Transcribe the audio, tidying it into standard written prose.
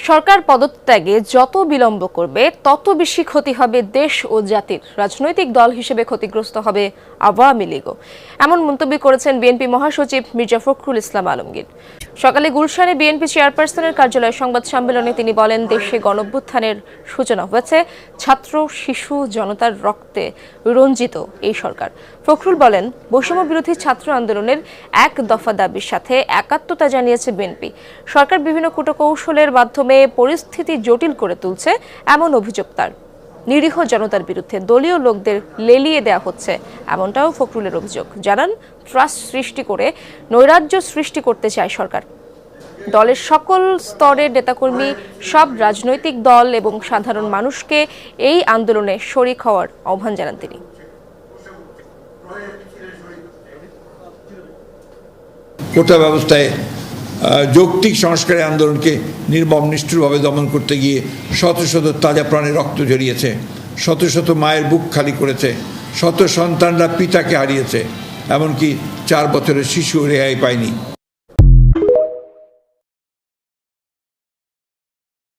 সরকার পদত্যাগে যত বিলম্ব করবে তত বেশি ক্ষতি হবে দেশ ও জাতির। রাজনৈতিক দল হিসেবে ক্ষতিগ্রস্ত হবে আওয়ামী লীগও। এমন মন্তব্য করেছেন বিএনপি মহাসচিব মির্জা ফখরুল ইসলাম আলমগীর। সকালে গুলশানে বিএনপি চেয়ারপারসনের কার্যালয়ে সংবাদ সম্মেলনে তিনি বলেন, দেশে গণঅভ্যুত্থানের সূচনা হয়েছে ছাত্র, শিশু, জনতার রক্তে রঞ্জিত এই সরকার। ফখরুল বলেন, বৈষম্য বিরোধী ছাত্র আন্দোলনের এক দফা দাবির সাথে একাত্মতা জানিয়েছে বিএনপি। সরকার বিভিন্ন কূটকৌশলের মাধ্যমে পরিস্থিতি জটিল করে তুলছে এমন অভিযোগ তার। নিরীহ জনতার বিরুদ্ধে দলীয় লোকদের লেলিয়ে দেওয়া হচ্ছে, এমনটাও ফখরুলের অভিযোগ। জানান, ট্রাস্ট সৃষ্টি করে নৈরাজ্য সৃষ্টি করতে চায় সরকার। দলের সকল স্তরের নেতাকর্মী, সব রাজনৈতিক দল এবং সাধারণ মানুষকে এই আন্দোলনে শরিক হওয়ার আহ্বান জানান তিনি। কোটা ব্যবস্থায় যৌক্তিক সংস্কারের আন্দোলনকে নির্মম নিষ্ঠুরভাবে দমন করতে গিয়ে শত শত তাজা প্রাণে রক্ত ঝরিয়েছে, শত শত মায়ের বুক খালি করেছে, শত সন্তানরা পিতাকে হারিয়েছে, এমনকি 4 বছরের শিশু রেহাই পায়নি।